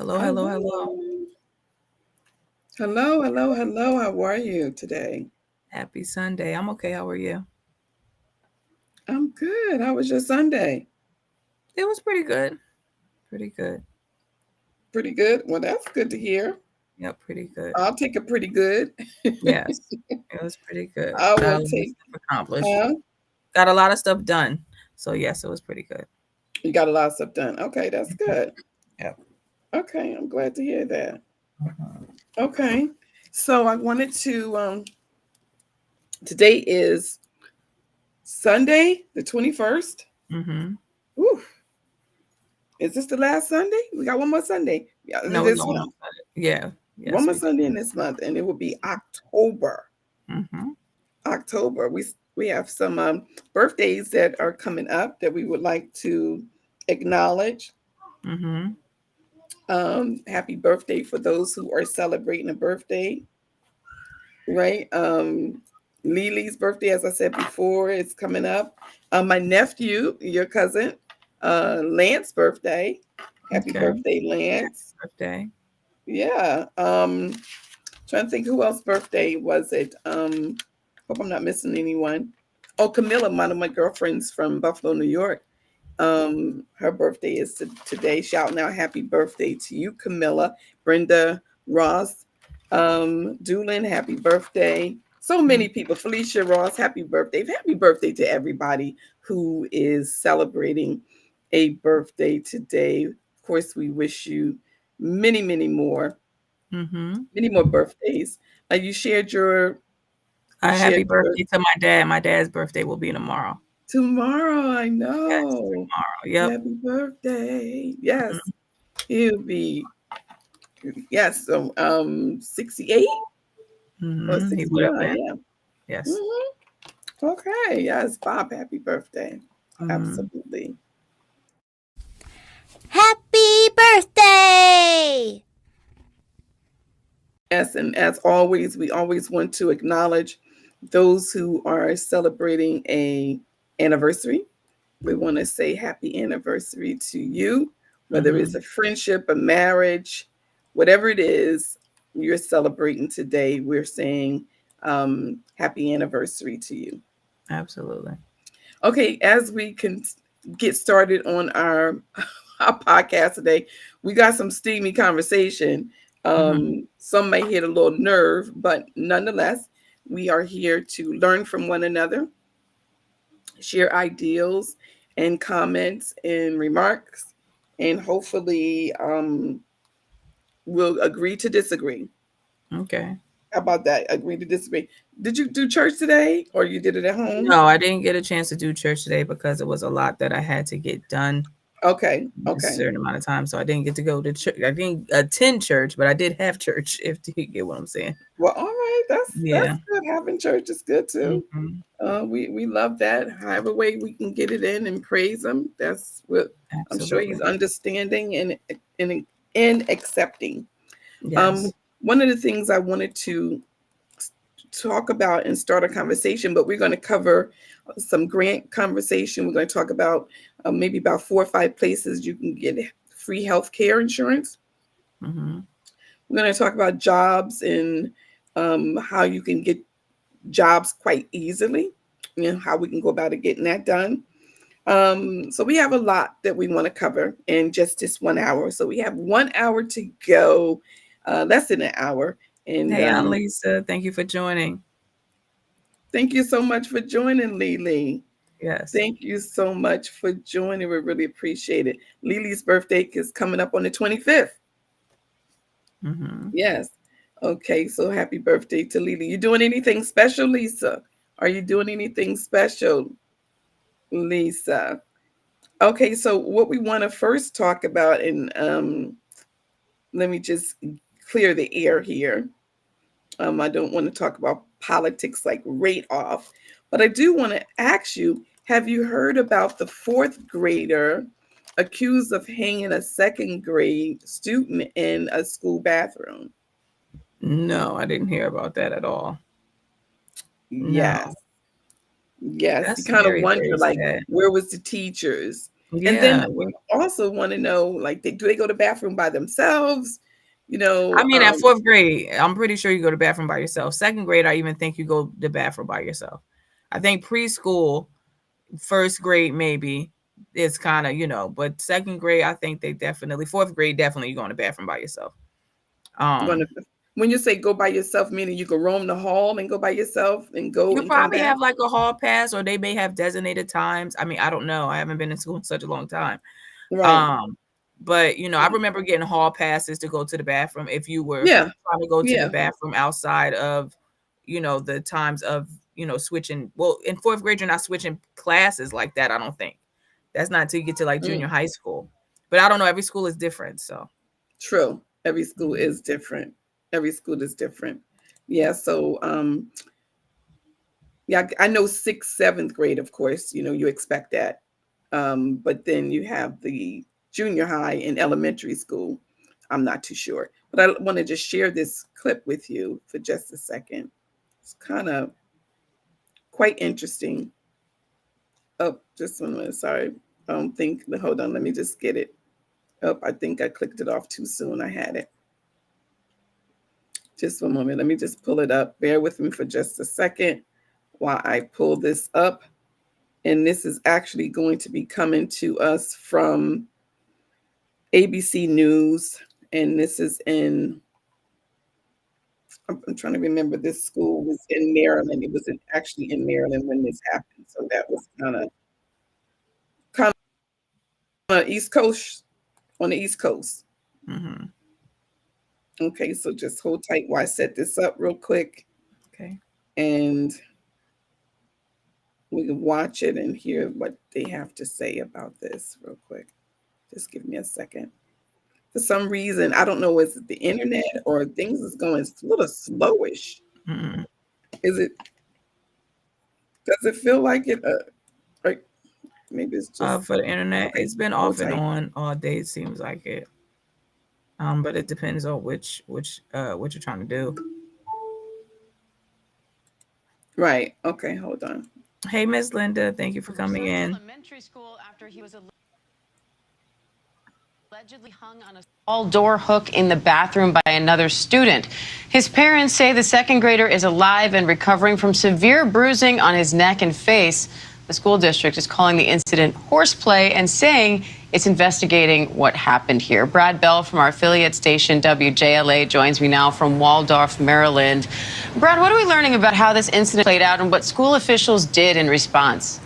Hello, hello, hello. Hello. Hello. How are you today? Happy Sunday. I'm okay. How are you? I'm good. How was your Sunday? It was pretty good. Pretty good. Pretty good. Well, that's good to hear. Yep, pretty good. I'll take a pretty good. Yes, it was pretty good. I Got will a lot of take, stuff accomplished. huh? Got a lot of stuff done. So, yes, it was pretty good. You got a lot of stuff done. Okay, that's Mhm. good. Yep. Okay, I'm glad to hear that. Mhm. Okay, so I wanted to. Today is Sunday, the 21st. Mhm. Ooh, is this the last Sunday? We got one more Sunday. Yeah, No, we this got one more month. Sunday. Yeah. One Yes, more we do. Sunday in this month, and it will be October. Mhm. October. We have some birthdays that are coming up that we would like to acknowledge. Mhm. Happy birthday for those who are celebrating a birthday, right? Lily's birthday, as I said before, is coming up. My nephew, your cousin, Lance's birthday. Happy Okay. birthday, Happy Lance. birthday. Yeah. Trying to think who else birthday was it. Hope I'm not missing anyone. Oh, Camilla, one of my girlfriends from Buffalo, New York. Her birthday is today. Shouting out happy birthday to you, Camilla. Brenda Ross, Doolin, happy birthday. So many people. Felicia Ross, happy birthday. Happy birthday to everybody who is celebrating a birthday today. Of course, we wish you many, Mhm. many more birthdays. You shared your, you Happy shared your birthday to my dad. My dad's birthday will be tomorrow. tomorrow. I Yes, know. tomorrow. Yep. Happy birthday. Yes, Mhm. he'll be, yes, so 68 or He would have 69. been. Yeah. Yes. hmm Okay. Yes, Bob, happy birthday. Mhm. Absolutely. Happy birthday! Yes, and as always, we always want to acknowledge those who are celebrating a anniversary. We want to say happy anniversary to you, whether it's Mhm. a friendship, a marriage, whatever it is you're celebrating today. We're saying happy anniversary to you. Absolutely. Okay, as we can get started on our our podcast today, we got some steamy conversation. Mhm. Some may hit a little nerve, but nonetheless, we are here to learn from one another, share ideals and comments and remarks, and hopefully we'll agree to disagree. Okay. How about that? Agree to disagree. Did you do church today or you did it at home? No, I didn't get a chance to do church today because it was a lot that I had to get done Okay, in a okay. certain amount of time. So I didn't get to go to church. I didn't attend church, but I did have church, if you get what I'm saying. Well, all right. That's Yeah. good. Having church is good too. Mhm. We love that. However way we can get it in and praise him. That's what I'm sure he's Absolutely. understanding and accepting. Um, Yes. one of the things I wanted to talk about and start a conversation, but we're going to cover some grant conversation. We're going to talk about maybe about 4 or 5 places you can get free health care insurance. Mhm. We're going to talk about jobs and how you can get jobs quite easily, how we can go about it getting that done. So we have a lot that we want to cover in just this 1 hour. So we have 1 hour to go, less than an hour. And Hey, Aunt Lisa, thank you for joining. thank you so much for joining, Lily. Yes. Thank you so much for joining. We really appreciate it. Lily's birthday is coming up on the 25th. Mhm. Yes. Okay, so happy birthday to Lily. You doing anything special, Lisa? Are you doing anything special, Lisa? Okay, so what we want to first talk about, and let me just clear the air here. I don't want to talk about politics like right off, but I do want to ask you, have you heard about the fourth grader accused of hanging a second grade student in a school bathroom? No, I didn't hear about that at all. Yes. No. Yes. You That's kind of very, wonder, very like, sad. where was the teachers? And then Yeah. we also want to know, like, do they go to the bathroom by themselves? I mean, at 4th grade, I'm pretty sure you go to the bathroom by yourself. 2nd grade, I even think you go to the bathroom by yourself. I think preschool, 1st grade, maybe it's kind of, but 2nd grade, I think they definitely, 4th grade, definitely you go in the bathroom by yourself. When you say go by yourself, meaning you can roam the hall and go by yourself and go You and come probably back? have like a hall pass, or they may have designated times. I mean, I don't know. I haven't been in school in such a long time. Right. But I remember getting hall passes to go to the bathroom if you were Yeah. trying to go to Yeah. the bathroom outside of, the times of, switching. Well, in 4th grade, you're not switching classes like that, I don't think. That's not until you get to like junior high school. But I don't know. Every school is different. So True. Every school is different. Every school is different. Yeah. So, yeah, I know 6th, 7th grade, of course, you expect that. But then you have the junior high and elementary school. I'm not too sure. But I want to just share this clip with you for just a second. It's kind of quite interesting. Oh, just one minute. Sorry. I don't think, hold on. Let me just get it. Oh, I think I clicked it off too soon. I had it. Just one moment. Let me just pull it up. Bear with me for just a second while I pull this up. And this is actually going to be coming to us from ABC News. And this is I'm trying to remember, this school was in Maryland. It was actually in Maryland when this happened. So that was kind of East Coast, on the East Coast. mm-hmm. Okay, so just hold tight while I set this up real quick. Okay. And we can watch it and hear what they have to say about this real quick. Just give me a second. For some reason, I don't know, is it the internet or things is going a little slowish? Mm-hmm. Does it feel like it? Right? Maybe it's just for the internet. Okay, It's been hold off and tight. on all day. It seems like it. But it depends on which what you're trying to do. Right. Okay, hold on. Hey, Miss Linda, thank you for coming in. Elementary school after he was allegedly hung on a small door hook in the bathroom by another student. His parents say the 2nd grader is alive and recovering from severe bruising on his neck and face. The school district is calling the incident horseplay and saying it's investigating what happened here. Brad Bell from our affiliate station WJLA joins me now from Waldorf, Maryland. Brad, what are we learning about how this incident played out and what school officials did in response?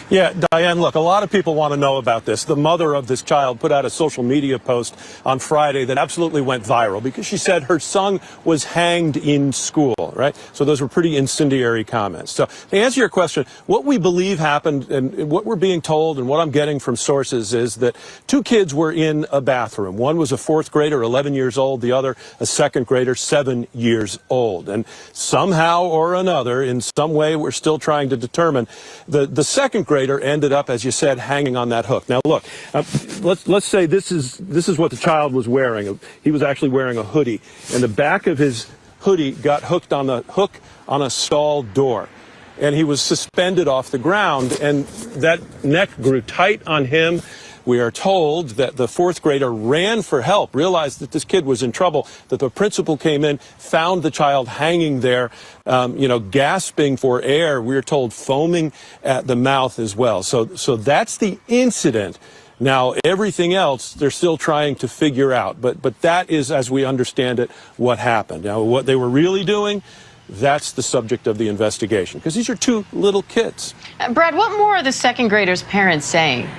Yeah, Diane, look, a lot of people want to know about this. The mother of this child put out a social media post on Friday that absolutely went viral because she said her son was hanged in school, right? So those were pretty incendiary comments. So to answer your question, what we believe happened and what we're being told and what I'm getting from sources is that 2 kids were in a bathroom. One was a 4th grader, 11 years old. The other, a 2nd grader, 7 years old. And somehow or another, in some way, we're still trying to determine the 2nd grader ended up, as you said, hanging on that hook. Now, look, let's say this is what the child was wearing. He was actually wearing a hoodie, and the back of his hoodie got hooked on the hook on a stall door, and he was suspended off the ground, and that neck grew tight on him. We are told that the 4th grader ran for help, realized that this kid was in trouble, that the principal came in, found the child hanging there, gasping for air. We are told foaming at the mouth as well. So that's the incident. Now, everything else, they're still trying to figure out. But that is, as we understand it, what happened. Now, what they were really doing, that's the subject of the investigation, because these are 2 little kids. Brad, what more are the 2nd graders' parents saying?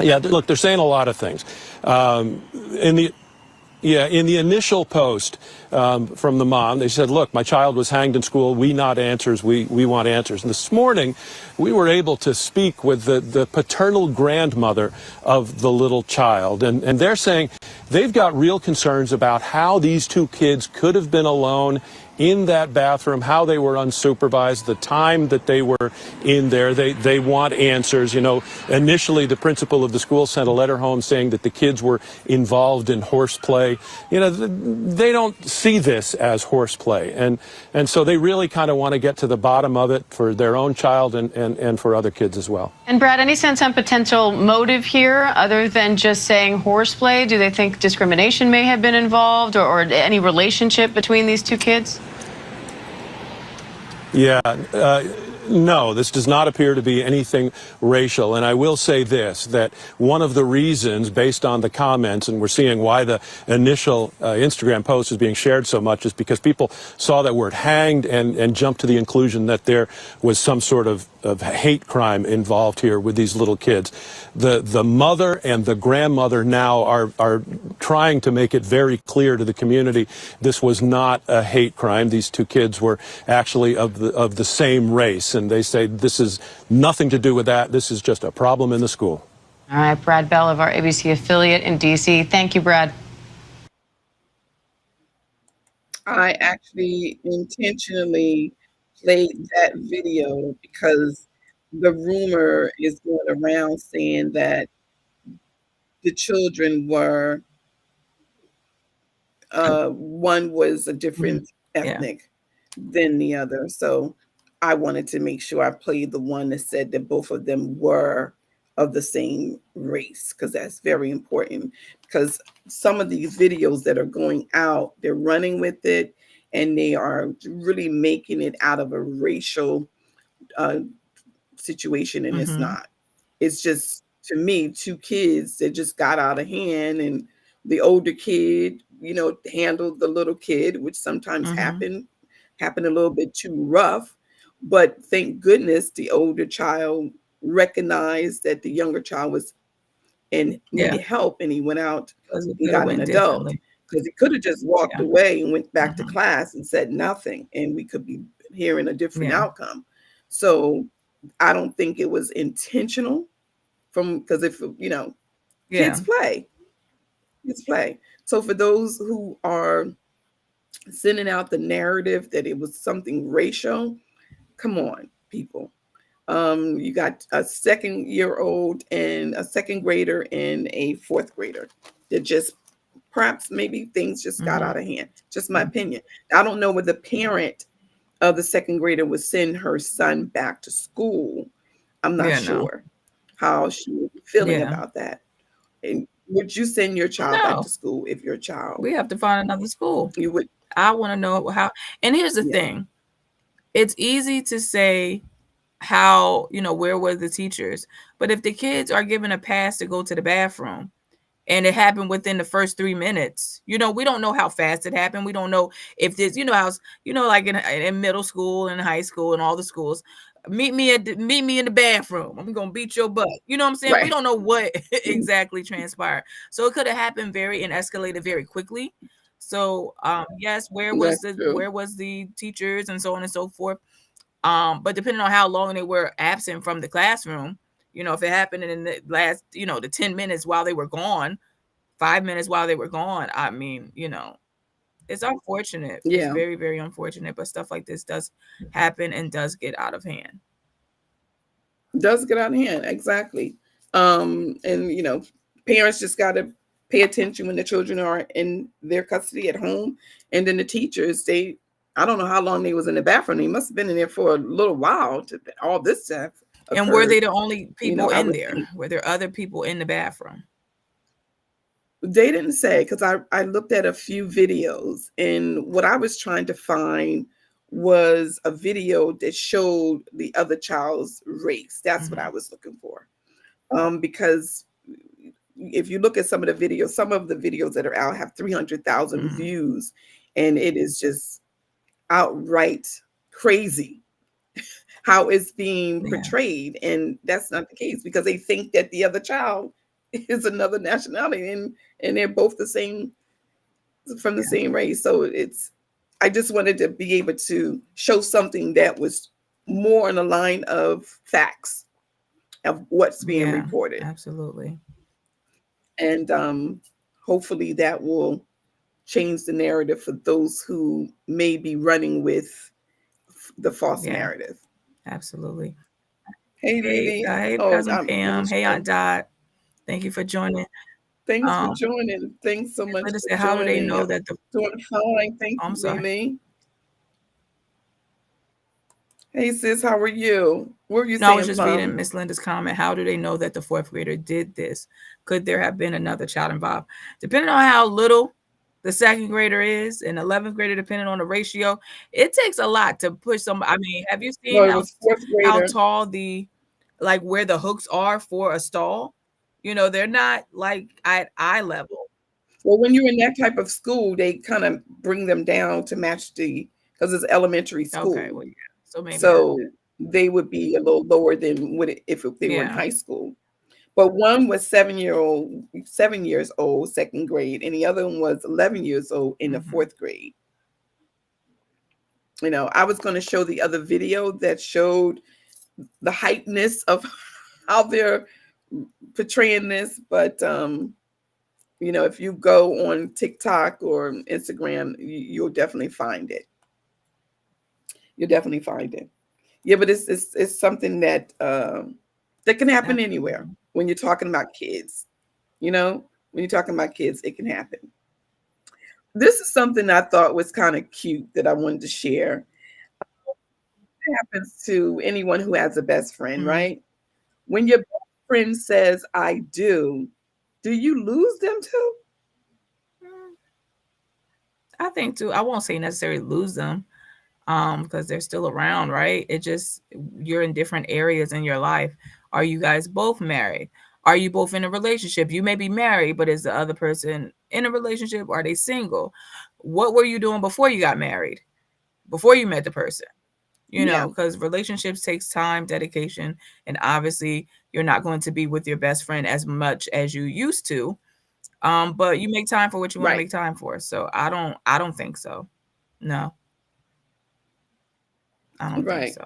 Yeah, look, they're saying a lot of things. In the initial post from the mom, they said, look, my child was hanged in school. We want answers. We want answers. And this morning, we were able to speak with the paternal grandmother of the little child. And they're saying they've got real concerns about how these 2 kids could have been alone in that bathroom, how they were unsupervised, the time that they were in there. They want answers. Initially the principal of the school sent a letter home saying that the kids were involved in horseplay. They don't see this as horseplay. And so they really kind of want to get to the bottom of it for their own child and for other kids as well. And Brad, any sense on potential motive here other than just saying horseplay? Do they think discrimination may have been involved or any relationship between these two kids? Yeah. No, this does not appear to be anything racial. And I will say this, that one of the reasons, based on the comments, and we're seeing why the initial Instagram post is being shared so much, is because people saw that word hanged and jumped to the conclusion that there was some sort of hate crime involved here with these little kids. The mother and the grandmother now are trying to make it very clear to the community this was not a hate crime. These two kids were actually of the same race. And they say this is nothing to do with that. This is just a problem in the school. All right, Brad Bell of our ABC affiliate in D.C. Thank you, Brad. I actually intentionally played that video because the rumor is going around saying that the children were, one was a different ethnic than the other. So I wanted to make sure I played the one that said that both of them were of the same race, because that's very important. Because some of these videos that are going out, they're running with it and they are really making it out of a racial situation, and it's not. It's just, to me, two kids that just got out of hand, and the older kid, handled the little kid, which sometimes happened a little bit too rough. But thank goodness the older child recognized that the younger child was and needed help, and he went out and got an adult. Because he could have just walked away and went back to class and said nothing, and we could be hearing a different outcome. So I don't think it was intentional, because if kids play. So for those who are sending out the narrative that it was something racial, come on, people. You got a 2-year-old and a 2nd grader and a 4th grader that just perhaps maybe things just got out of hand. Just my opinion. I don't know whether the parent of the 2nd grader would send her son back to school. I'm not sure how she would be feeling about that. And would you send your child back to school if your child? We have to find another school. You would. I want to know how. And here's the thing. It's easy to say how, where were the teachers? But if the kids are given a pass to go to the bathroom and it happened within the first 3 minutes, we don't know how fast it happened. We don't know if this, like in middle school and high school and all the schools, meet me in the bathroom. I'm going to beat your butt. You know what I'm saying? Right. We don't know what exactly transpired. So it could have happened and escalated very quickly. So yes, where was the teachers and so on and so forth? But depending on how long they were absent from the classroom, if it happened in the last, the 10 minutes while they were gone, 5 minutes while they were gone, I mean, it's unfortunate. Yeah. It's very, very unfortunate. But stuff like this does happen and does get out of hand. Does get out of hand, exactly. And parents just got to pay attention when the children are in their custody at home. And then the teachers, I don't know how long they was in the bathroom. They must have been in there for a little while to all this stuff. And were they the only people in there? Were there other people in the bathroom? They didn't say, because I looked at a few videos, and what I was trying to find was a video that showed the other child's race. That's what I was looking for. Because if you look at some of the videos that are out have 300,000 views, and it is just outright crazy how it's being portrayed. And that's not the case, because they think that the other child is another nationality, and they're both the same, from the same race. So I just wanted to be able to show something that was more in the line of facts of what's being reported. Absolutely. And hopefully that will change the narrative for those who may be running with the false narrative. Absolutely. Hey, Didi. Hey, cousin Pam. Hey, Aunt Dot. Thank you for joining. Thanks for joining. Thanks so much for joining. How do they know that the doing fine? Thank you, Lily. Hey, sis, how are you? What were you saying? I was just reading Miss Linda's comment. How do they know that the 4th grader did this? Could there have been another child involved? Depending on how little the 2nd grader is and 11th grader, depending on the ratio, it takes a lot to push somebody. I mean, have you seen how tall where the hooks are for a stall? They're not like at eye level. Well, when you're in that type of school, they kind of bring them down to match because it's elementary school. Okay, well, yeah. So they would be a little lower than if they were in high school. But one was 7 years old, 2nd grade, and the other one was 11 years old in the 4th grade. I was going to show the other video that showed the heightness of how they're portraying this, but if you go on TikTok or Instagram, you'll definitely find it. You'll definitely find it. Yeah, but it's something that can happen anywhere when you're talking about kids. When you're talking about kids, it can happen. This is something I thought was kind of cute that I wanted to share. It happens to anyone who has a best friend, right? When your best friend says, "I do you lose them too?" I think too. I won't say necessarily lose them because they're still around, right? It just, you're in different areas in your life. Are you guys both married? Are you both in a relationship? You may be married, but is the other person in a relationship? Are they single? What were you doing before you got married? Before you met the person? Because relationships takes time, dedication, and obviously you're not going to be with your best friend as much as you used to. But you make time for what you want to make time for. So I don't think so. No. I don't think so.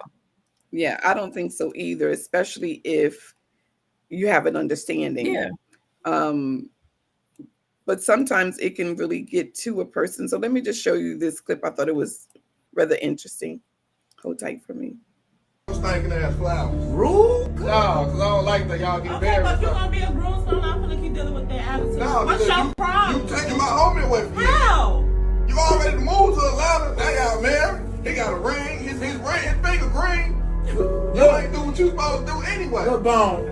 Yeah, I don't think so either, especially if you have an understanding. Yeah. But sometimes it can really get to a person. So let me just show you this clip. I thought it was rather interesting. Hold tight for me. Stinking ass flowers. Rude? No, because I don't like that y'all get married. But you're going to be a groom, so I'm not going to keep dealing with that attitude. No, what's your problem? You taking my homie away from me. How? You already moved to Atlanta. Now y'all married. He got a ring. His finger green. You ain't do what you supposed to do anyway. Look, Bone,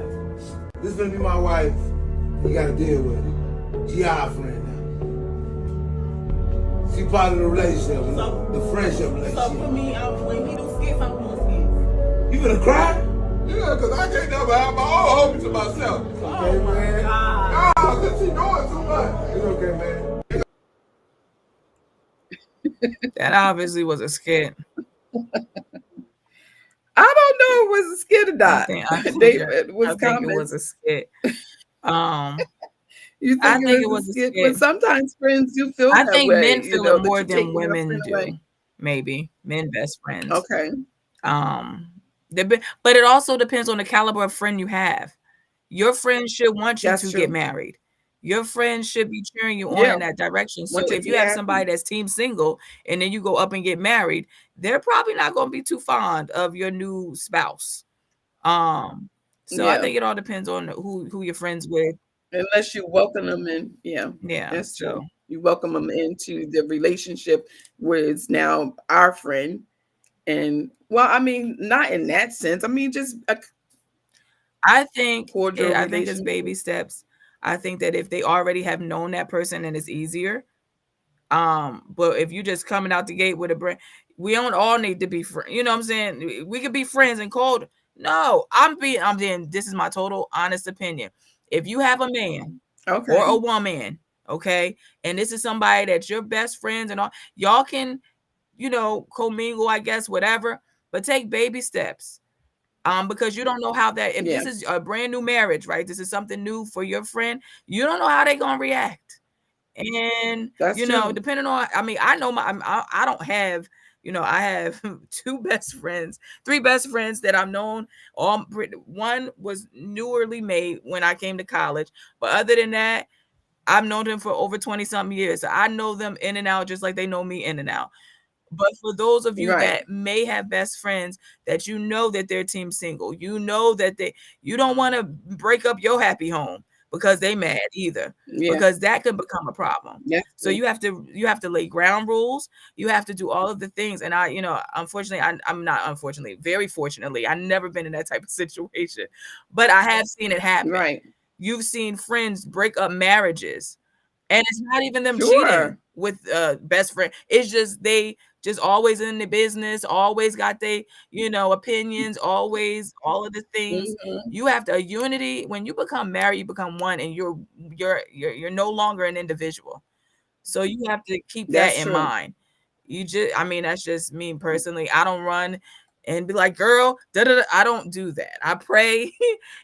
this is going to be my wife. You got to deal with it. She our friend now. She part of the relationship, the friendship relationship. So for me, when he do skits, I'm doing skits. You gonna cry? Yeah, because I can't never have my own hobby to myself. Okay, man. Nah, because she doing too much. It's okay, man. That obviously was a skit. I don't know if it was a skit or not. I think it was a skit. You think it was a skit? But sometimes friends do feel that way. I think men feel it more than women do. Maybe men best friends. Okay. But it also depends on the caliber of friend you have. Your friends should want you to get married. Your friends should be cheering you on in that direction. So if you have somebody that's team single and then you go up and get married, they're probably not going to be too fond of your new spouse. I think it all depends on who you're friends with. Unless you welcome them in. Yeah, that's true. You welcome them into the relationship where it's now our friend. And well, I mean, not in that sense. I mean, just I think it's baby steps. I think that if they already have known that person, then it's easier. But if you just coming out the gate with a brand, we don't all need to be friends. You know what I'm saying? We could be friends and cold. No, I'm being. This is my total honest opinion. If you have a man or a woman, okay, and this is somebody that's your best friends and all, y'all can, commingle, I guess, whatever, but take baby steps. Because you don't know how that, if this is a brand new marriage, right? This is something new for your friend. You don't know how they're going to react. And, depending on, I mean, I know I don't have, I have three best friends that I've known. One was newly made when I came to college. But other than that, I've known them for over 20 something years. So I know them in and out just like they know me in and out. But for those of you Right. that may have best friends that you know that they're team single, you know that you don't want to break up your happy home because they mad either, Yeah. because that could become a problem. Yes. So you have to lay ground rules. You have to do all of the things. And unfortunately, I'm not unfortunately, very fortunately, I've never been in that type of situation, but I have seen it happen. Right. You've seen friends break up marriages, and it's not even them Sure. cheating with best friend. It's just they just always in the business, always got they, opinions, always all of the things. Mhm. You have to unity. When you become married, you become one, and you're no longer an individual. So you have to keep that That's in true. mind. That's just me personally. I don't run and be like, girl, I don't do that. I pray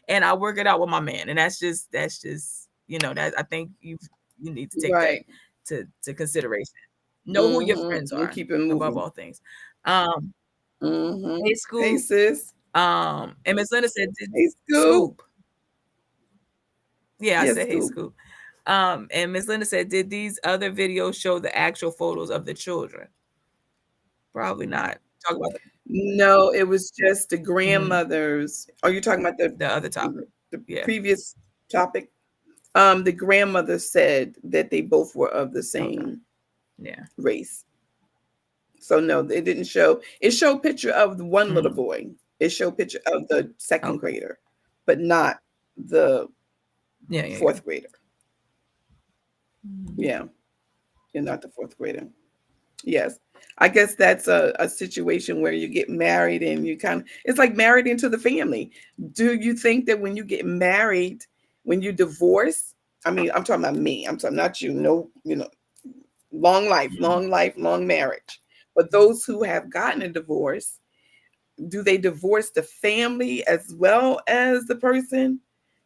and I work it out with my man. And that's just, that I think you need to take Right. that to consideration. Know who your Mhm. friends And are keep it above moving. all things. Mhm. Hey Hey, Scoop. sis. And Miss Linda said, Hey, Scoop. Scoop. Yeah, I Yes, said, hey, Scoop. Scoop. And Miss Linda said, did these other videos show the actual photos of the children? Probably not. Talk about No, it was just the Mhm. grandmothers. Are you talking about the other topic. the Yeah. previous topic? The grandmother said that they both were of the same Yeah. race. So no, it didn't show. It showed picture of the one little Mhm. boy. It showed picture of the second Okay. grader, but not the Yeah. fourth grader. Mhm. Yeah, and not the fourth grader. Yes. I guess that's a situation where you get married and you it's like married into the family. Do you think that when you get married, when you divorce, I mean, I'm talking about me, I'm talking not you, no, long life, long marriage. But those who have gotten a divorce, do they divorce the family as well as the person?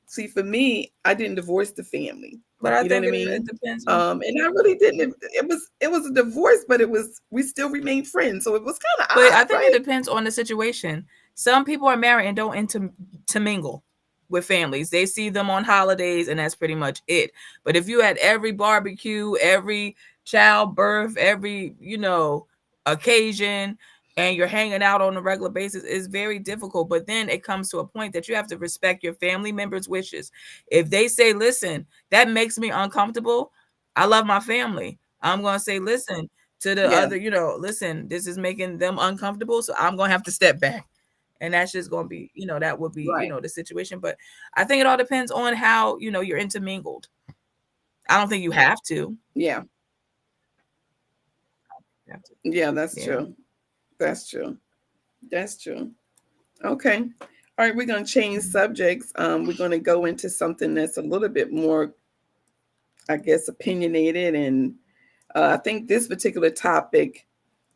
See, for me, I didn't divorce the family. But I You know think what I it mean? depends on. And I really didn't. It was a divorce, but we still remained friends, so it was kind of But I odd, think right? it depends on the situation. Some people are married and don't intermingle with families. They see them on holidays, and that's pretty much it. But if you had every barbecue, every childbirth, every occasion, and you're hanging out on a regular basis, it's very difficult. But then it comes to a point that you have to respect your family members' wishes. If they say, "Listen, that makes me uncomfortable," I love my family. I'm gonna say, "Listen." To the Yeah. other, listen, this is making them uncomfortable, so I'm gonna have to step back. And that's just gonna be, that would be, Right. the situation. But I think it all depends on how, you're intermingled. I don't think you have to. Yeah. You have to. Yeah, that's Yeah. true. That's true. That's true. Okay. All right, we're gonna change subjects. We're gonna go into something that's a little bit more, I guess, opinionated, and I think this particular topic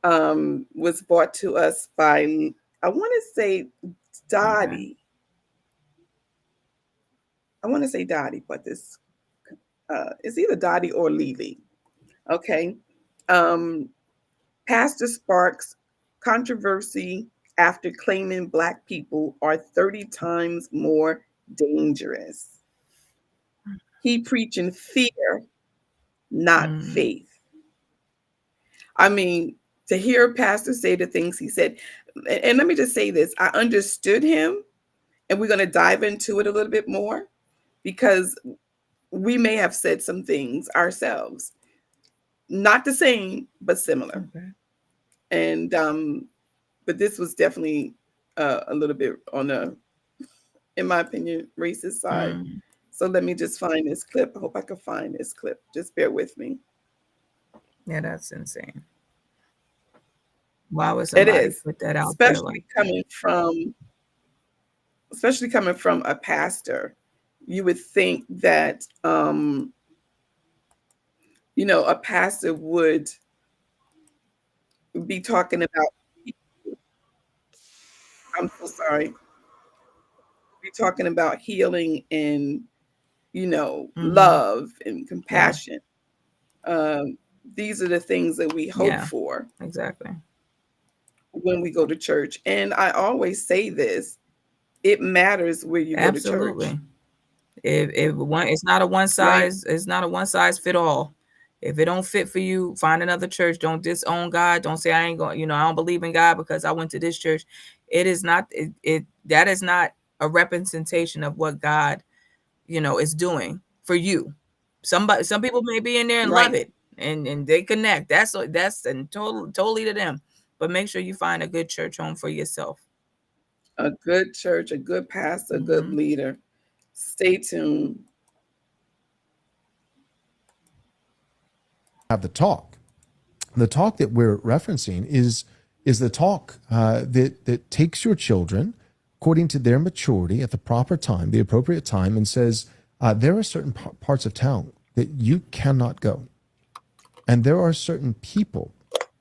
was brought to us by, I want to say, Dottie. I want to say Dottie, but it's either Dottie or Lily. Okay. Um, Pastor Sparks controversy after claiming Black people are 30 times more dangerous. He preaching fear, not faith. I mean, to hear Pastor say the things he said, and let me just say this, I understood him, and we're going to dive into it a little bit more because we may have said some things ourselves, not the same, but similar. Okay. And but this was definitely a little bit on the, in my opinion, racist side. So let me just find this clip. I hope I can find this clip. Just bear with me. Yeah, that's insane. Why would somebody put that out there? Especially coming from a pastor. You would think that a pastor would be talking about, I'm so sorry, be talking about healing and love and compassion. These are the things that we hope for. Exactly. When we go to church. And I always say this, it matters where you go to church. If one, it's not a one Right. size, it's not a one size fit all. If it don't fit for you, find another church. Don't disown God. Don't say I ain't going, I don't believe in God because I went to this church. It is not it that is not a representation of what God, is doing for you. Some people may be in there and love Right. it and they connect. That's and totally to them. But make sure you find a good church home for yourself. A good church, a good pastor, a good Mhm. leader. Stay tuned. Have the talk. The talk that we're referencing is the talk that takes your children according to their maturity at the proper time, the appropriate time, and says there are certain parts of town that you cannot go, and there are certain people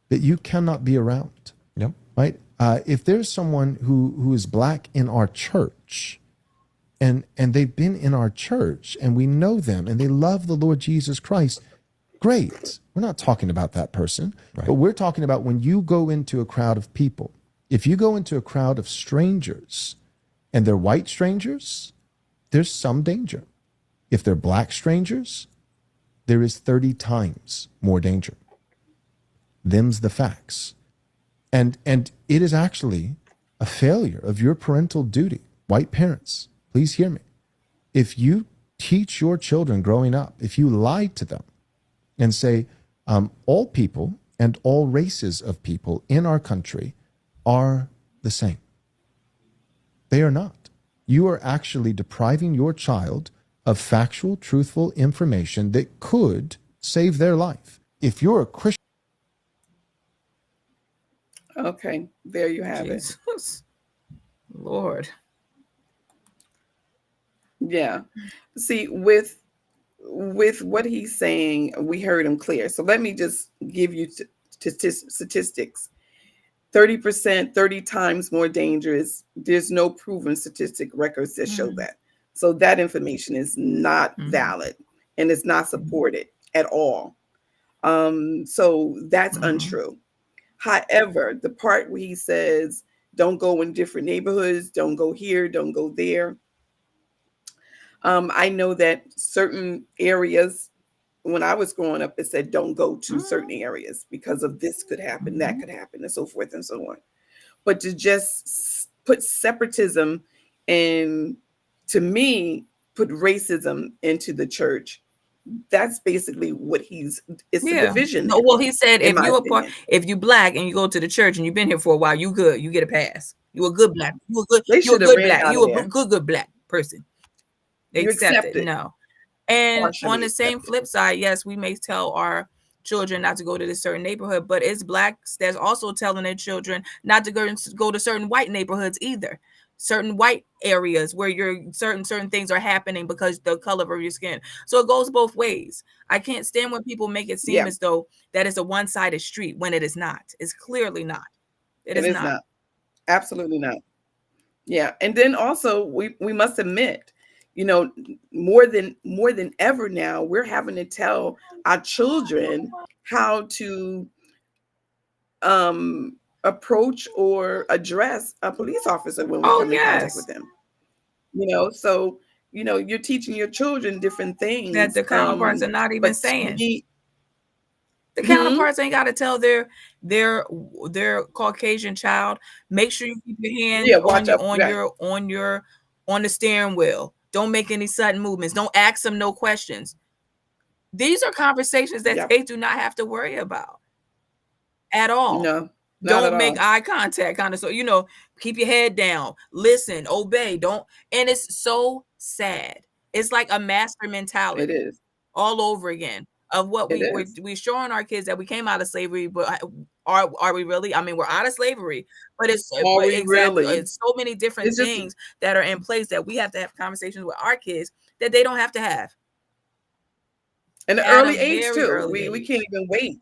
that you cannot be around. Yep. Right? If there's someone who is black in our church, and they've been in our church, and we know them, and they love the Lord Jesus Christ, great. We're not talking about that person, but we're talking about when you go into a crowd of people. If you go into a crowd of strangers, and they're white strangers, there's some danger. If they're black strangers, there is 30 times more danger. Them's the facts. And it is actually a failure of your parental duty. White parents, please hear me. If you teach your children growing up, if you lie to them and say all people and all races of people in our country are the same, they are not. You are actually depriving your child of factual, truthful information that could save their life. If you're a Christian, Okay, there you have Jesus. Lord. it. Yeah. See, with what he's saying, we heard him clear. So let me just give you statistics. 30%, 30 times more dangerous. There's no proven statistic records that show that. So that information is not valid and it's not supported at all. So that's untrue. However, the part where he says, don't go in different neighborhoods, don't go here, don't go there. I know that certain areas, when I was growing up, it said don't go to certain areas because of this could happen, that could happen, and so forth and so on. But to just put separatism and, to me, put racism into the church, that's basically what it's the division. No, well, he said in my opinion. if you black and you go to the church and you've been here for a while, you good. You get a pass. You a good black. You a good. They You a should have good ran black. out You of a there. good black person. They You accept accept it. it. No. And Partially on the same accept it. flip side, yes, we may tell our children not to go to this certain neighborhood, but it's blacks that's also telling their children not to go to certain white neighborhoods either. Certain white areas where certain things are happening because the color of your skin. So it goes both ways. I can't stand when people make it seem Yeah. as though that is a one-sided street when it is not. It's clearly not. It is not. Absolutely not. Yeah. And then also we must admit, more than ever now, we're having to tell our children how to approach or address a police officer when we come in contact with them. So you're teaching your children different things That the counterparts are not even but saying. The Mhm. counterparts ain't got to tell their Caucasian child, make sure you keep your hand watch out. on the steering wheel. Don't make any sudden movements. Don't ask them no questions. These are conversations that Yep. they do not have to worry about at all. No, not Don't at make all. eye contact, kind of. So, keep your head down, listen, obey. Don't. And it's so sad. It's like a master mentality. It is. All over again of what It is. we're showing our kids that we came out of slavery, but are we really? I mean, we're out of slavery, but it's Are we exactly really? it's so many different It's just- things that are in place that we have to have conversations with our kids that they don't have to have. An At a early age very too. early We age. can't even wait.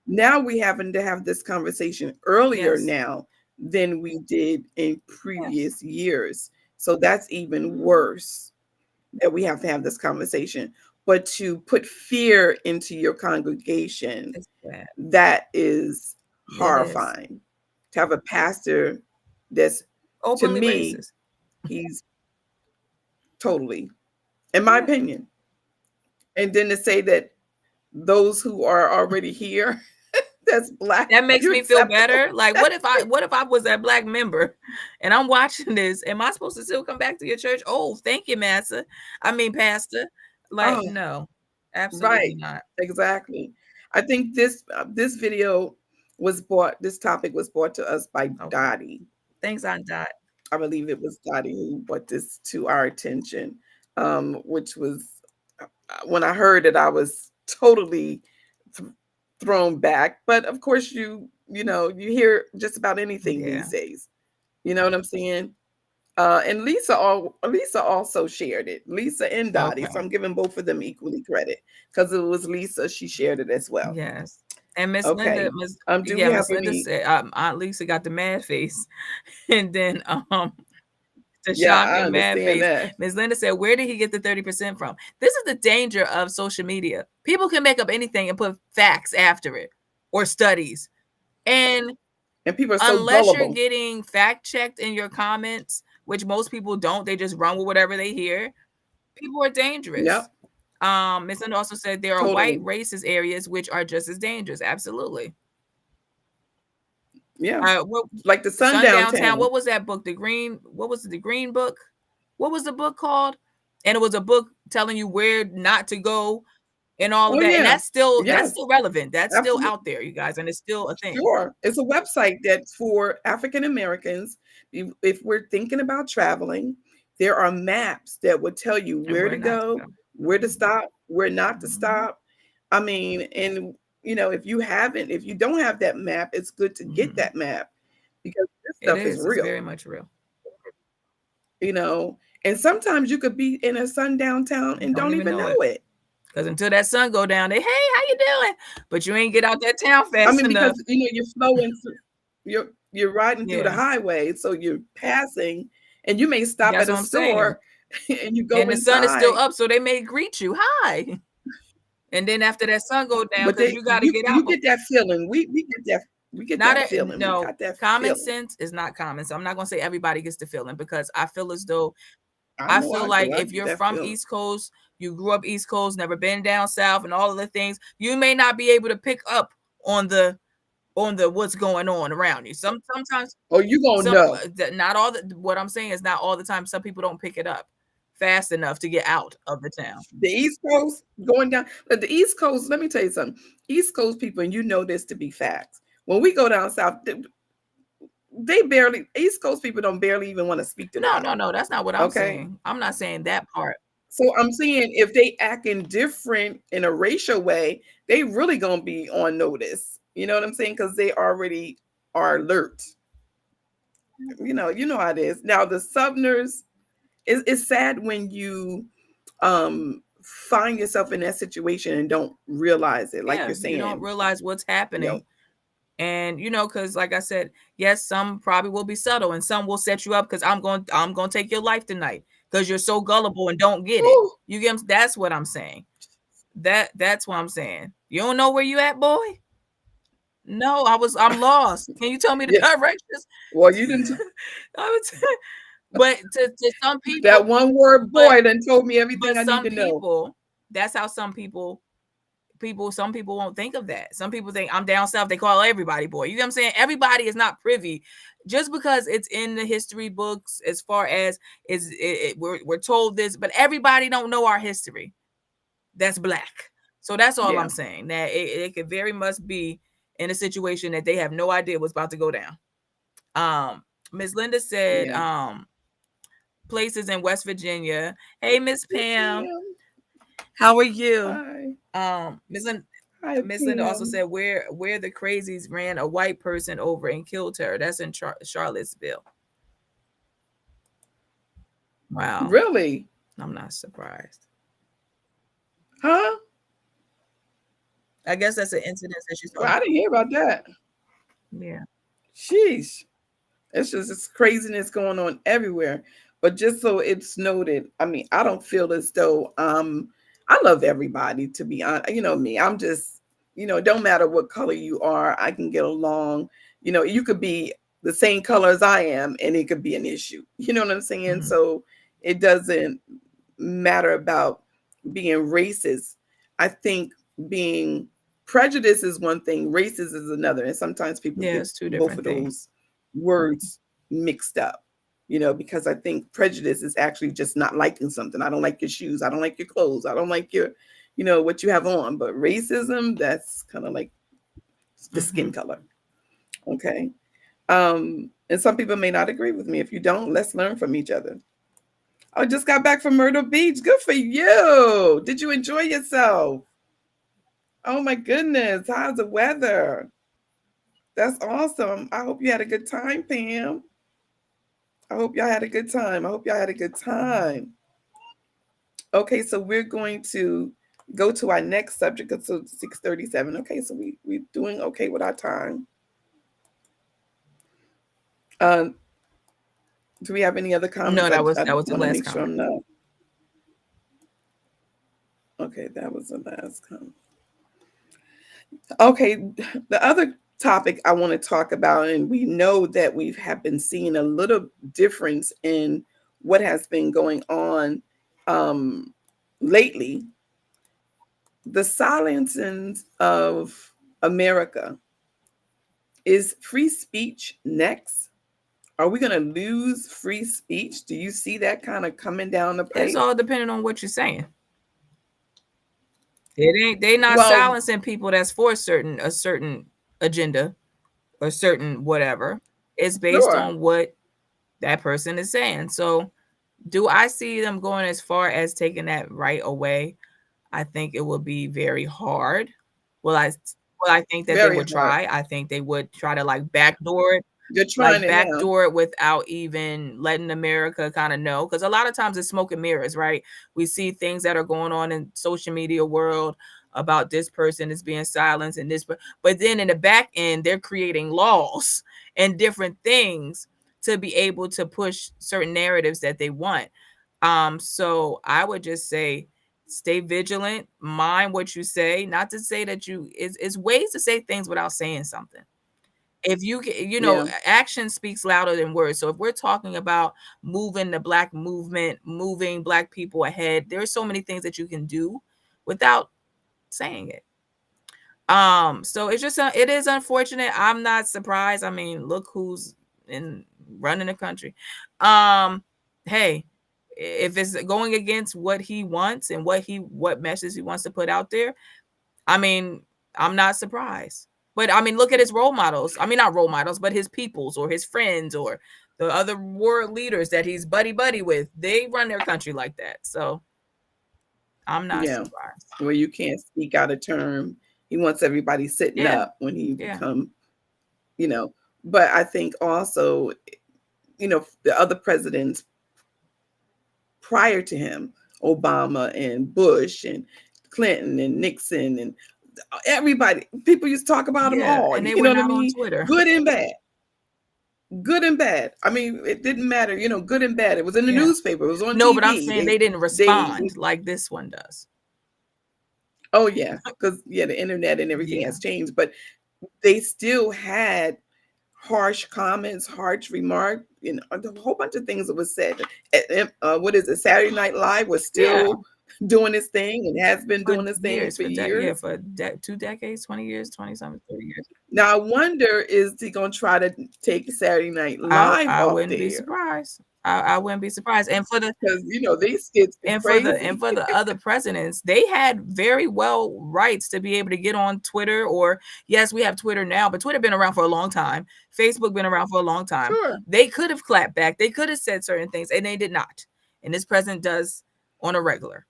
Now we having to have this conversation earlier Yes. now than we did in previous years. So that's even worse that we have to have this conversation. But to put fear into your congregation, It's bad. that is It is. horrifying. To have a pastor that's, Openly to me, racist. he's totally. in my opinion. And then to say that those who are already here, that's black, that makes you're me feel acceptable. better. Like, what if I was that black member and I'm watching this? Am I supposed to still come back to your church? Oh, thank you, pastor. Like, Oh, no, absolutely right, not. exactly. I think this video was brought. This topic was brought to us by Okay. Dottie. Thanks, Aunt Dot. I believe it was Dottie who brought this to our attention, which was when I heard it, I was totally thrown back. But of course, you hear just about anything these days. You know what I'm saying? And Lisa also shared it. Lisa and Dottie. Okay. So I'm giving both of them equally credit because it was Lisa. She shared it as well. Yes. And Miss Okay. Linda, Miss Linda said Aunt Lisa got the mad face. And then the Yeah, shock I and mad understand face. that. Miss Linda said, where did he get the 30% from? This is the danger of social media. People can make up anything and put facts after it or studies. And people are so unless gullible. you're getting fact checked in your comments, which most people don't, they just run with whatever they hear. People are dangerous. Yep. Miss Linda also said there are white racist areas which are just as dangerous. Absolutely. Yeah. Like the Sundown Town. What was that book? The Green Book? What was the book called? And it was a book telling you where not to go and all of that. Yeah. And that's still relevant. That's Absolutely. still out there, you guys, and it's still a thing. Sure. It's a website that's for African Americans. If we're thinking about traveling, there are maps that would tell you where to go, where to stop, where not to stop. I mean, and if you don't have that map, it's good to get that map because this stuff is real. It's very much real. And sometimes you could be in a sundown town and don't even know it. Because until that sun go down, hey, how you doing? But you ain't get out that town fast enough. Because you're flowing through, you're riding through the highway, so you're passing, and you may stop at a store, and you go and the inside. sun is still up, so they may greet you, hi. And then after that sun go down, because you got to get out. You get that feeling. We get that. We get that feeling. No, common sense is not common. So I'm not going to say everybody gets the feeling because I feel as though I feel like if you're from East Coast, you grew up East Coast, never been down South, and all of the things, you may not be able to pick up on the what's going on around you. Sometimes. Oh, you gonna know. Not all what I'm saying is not all the time. Some people don't pick it up fast enough to get out of the town. The East Coast going down. The East Coast, let me tell you something. East Coast people, and you know this to be facts. When we go down South, East Coast people don't barely even want to speak to them. No, that's not what I'm saying. I'm not saying that part. So I'm saying if they acting different in a racial way, they really gonna be on notice. You know what I'm saying? Because they already are alert. You know how it is. Now the Southerners, it's sad when you find yourself in that situation and don't realize it. Like you're saying, you don't realize what's happening. And because like I said, yes, some probably will be subtle and some will set you up because I'm going to take your life tonight because you're so gullible and don't get it. You get them? That's what I'm saying. That's what I'm saying. You don't know where you at, boy? No, I'm lost. Can you tell me the directions? Well, you didn't. But to some people, that one word boy done told me everything I need to know. That's how some people won't think of that. Some people think I'm down South, they call everybody boy. You know what I'm saying? Everybody is not privy just because it's in the history books as far as we're told this, but everybody don't know our history. That's black. So that's all I'm saying. That it could very much be in a situation that they have no idea what's about to go down. Miss Linda said places in West Virginia. Hey, Miss Pam. How are you? Hi. Miss Linda also said where the crazies ran a white person over and killed her. That's in Charlottesville. Wow. Really? I'm not surprised. Huh? I guess that's an incident that you saw. Well, I didn't hear about that. Yeah. Sheesh. It's just this craziness going on everywhere. But just so it's noted, I mean, I don't feel as though I love everybody, to be honest. You know me, I'm just, it don't matter what color you are, I can get along. You could be the same color as I am and it could be an issue. You know what I'm saying? Mm-hmm. So it doesn't matter about being racist. I think being prejudice is one thing, racist is another. And sometimes people Yeah, get it's two both different of things. those words mixed up, because I think prejudice is actually just not liking something. I don't like your shoes. I don't like your clothes. I don't like your, what you have on. But racism, that's kind of like the skin color. Okay. And some people may not agree with me. If you don't, let's learn from each other. I just got back from Myrtle Beach. Good for you. Did you enjoy yourself? Oh my goodness. How's the weather? That's awesome. I hope you had a good time, Pam. I hope y'all had a good time. Okay, so we're going to go to our next subject. It's 6:37. Okay, so we're doing okay with our time. Do we have any other comments? No, that was I the want to last make sure comment. I'm not. Okay, that was the last comment. Okay, the other topic I want to talk about, and we know that we have been seeing a little difference in what has been going on lately. The silencing of America. Is free speech next? Are we going to lose free speech? Do you see that kind of coming down the pipe? It's all depending on what you're saying. They not Well, silencing people that's for a certain agenda or certain whatever. It's based sure. on what that person is saying. So do I see them going as far as taking that right away? I think it will be very hard. Well, I think that they Very would hard. try. I think they would try to like backdoor it, You're trying it now. backdoor it without even letting America kind of know. Because a lot of times it's smoke and mirrors, right? We see things that are going on in social media world about this person is being silenced and this, but then in the back end, they're creating laws and different things to be able to push certain narratives that they want. So I would just say, stay vigilant, mind what you say. Not to say that it's ways to say things without saying something. If you Yeah. action speaks louder than words. So if we're talking about moving the Black movement, moving Black people ahead, there's so many things that you can do without saying it. So it's just it is unfortunate. I'm not surprised. I mean, look who's running the country. Hey, if it's going against what he wants and what message he wants to put out there, I mean, I'm not surprised. But I mean, look at his role models. I mean, not role models, but his peoples or his friends or the other world leaders that he's buddy with. They run their country like that. So I'm not surprised. Where you can't speak out of term. He wants everybody sitting up when he become, But I think also, the other presidents prior to him, Obama and Bush and Clinton and Nixon and everybody, people used to talk about them all. And they you were know not what I mean? on Twitter. Good and bad. Good and bad. I mean, it didn't matter, good and bad. It was in the newspaper. It was on TV. No, but I'm saying they didn't respond like this one does. Oh, yeah. Because, the internet and everything has changed. But they still had harsh comments, harsh remarks, a whole bunch of things that was said. What is it? Saturday Night Live was still doing this thing and has been doing this thing for years. For 2 decades, 20 years, 20-something, 30 years. Now, I wonder, is he going to try to take Saturday Night Live I off wouldn't there? be surprised. I wouldn't be surprised. And for because these kids for the other presidents, they had very well rights to be able to get on Twitter. Or yes, we have Twitter now, but Twitter been around for a long time. Facebook been around for a long time. Sure. They could have clapped back. They could have said certain things, and they did not. And this president does on a regular.